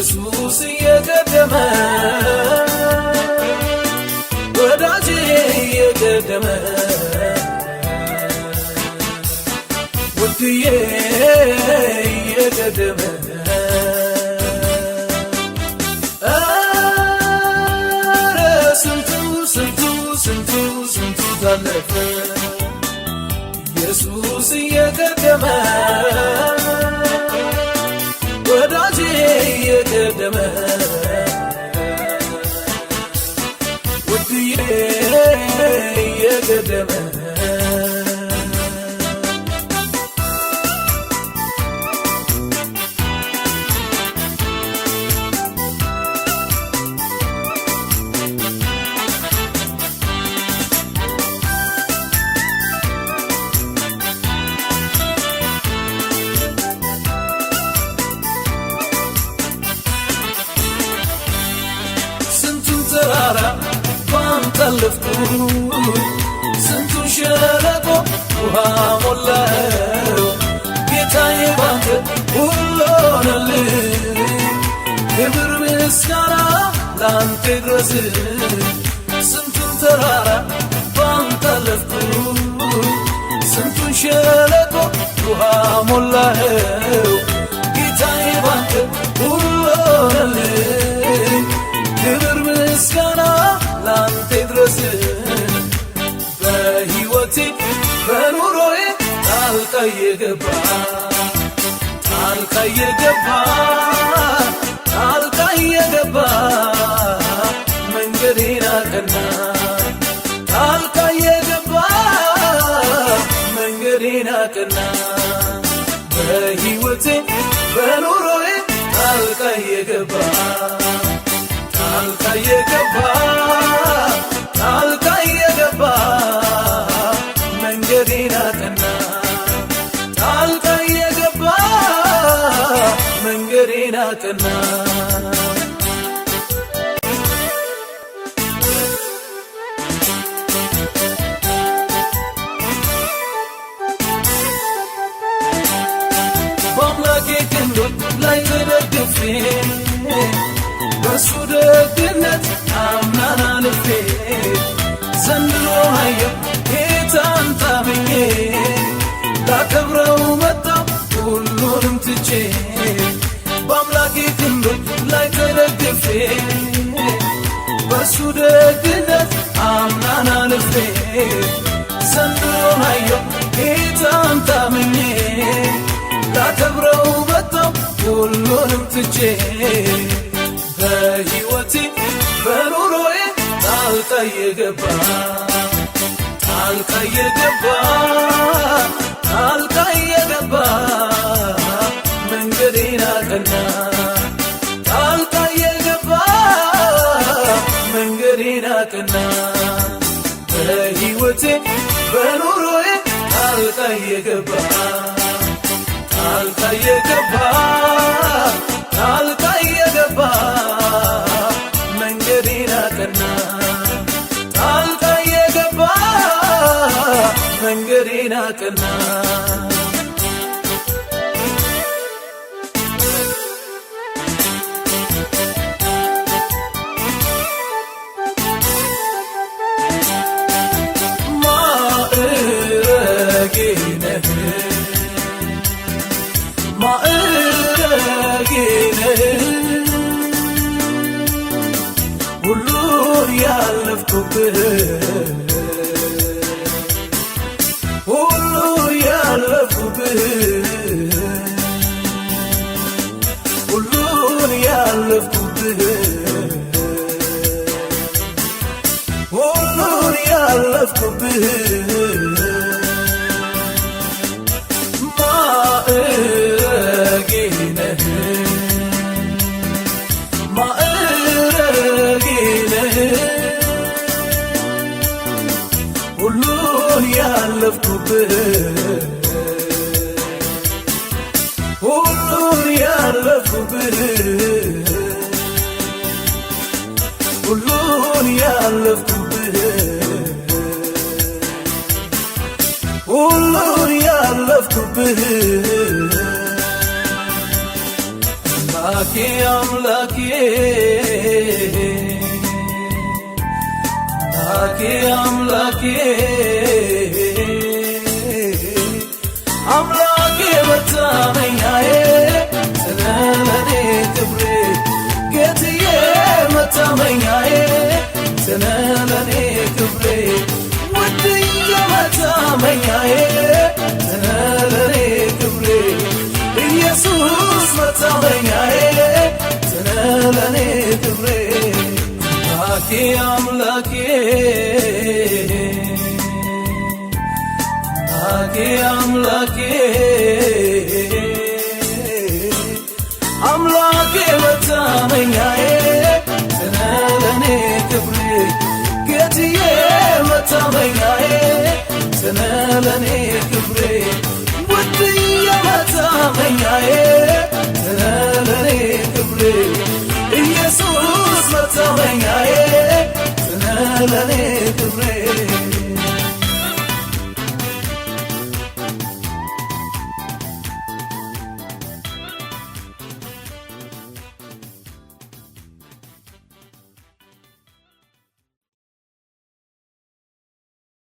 ኢየሱስ እየቀደመ ወዳጄ እየቀደመ ውድዬ እየቀደመ ኧረ ስንቱ ታለፈ ኢየሱስ እየቀደመ ወዳጄ እየቀደመ ውድዬ እየቀደመ ተራራ ባንታለፍኩ ስንቱን ሸለቆ ውሃ ሞላው ጌታዬ ባንተ ሁሉ ሆነልኝ ክብር ምስጋና ላንተ ይድረስ ስንቱን ተራራ ባንታለፍኩ ስንቱን ሸለቆ ውሃ ሞላው ጌታዬ ባንተ ሁሉ ሆነልኝ ክብር ምስጋና ላንተ ይድረስ በሕይወቴ በኑሮዬ ጣልቃ የገባ መንገዴን አቀና ጣልቃ የገባ መንገዴን አቀና በሕይወቴ በኑሮዬ ጣልቃ የገባ መንገዴን አቀና ጣልቃ የገባ መንገዴን አቀና በአምላኬ ክንዶች ላይ ተደግፌ በሱ ደግነት አምናን አልፌ ዘንድሮ አየሁ ጌታን ታምኜ ላከብረው መጣሁ ሁሉንም ትቼ በአምላኬ ክንዶች ላይ ተደግፌ በሱ ደግነት አምናን አልፌ ዘንድሮ አየሁ ጌታን ታምኜ ላከብረው መጣሁ ሁሉንም ትቼ በሕይወቴ በኑሮዬ ጣልቃ የገባ መንገዴን አቀና ጣልቃ የገባ መንገዴን አቀና በሕይወቴ በኑሮዬ ጣልቃ የገባ መንገዴን አቀና ጣልቃ የገባ መንገዴን አቀና ማዕረጌ ነህ ሁሉን ያለፍኩብህ ሁሉን ያለፍኩብህ ማዕረጌ ነህ ሁሉን ያለፍኩብህ ሁሉን ያለፍኩብህ ሁሉን ያለፍኩብህ አምላኬ አምላኬ አምላኬ መታመኛዬ ስለለኔ ክብሬ ጌትዬ መታመኛዬ ስለለኔ ክብሬ ውድዬ መታመኛዬ ስለለኔ ክብሬ ኢየሱስ መታመኛዬ ስለለኔ ክብሬ አምላኬ አምላኬ አምላኬ መታመኛዬ ስለለኔ ክብሬ ጌትዬ መታመኛዬ ስለለኔ ክብሬ ውድዬ መታመኛዬ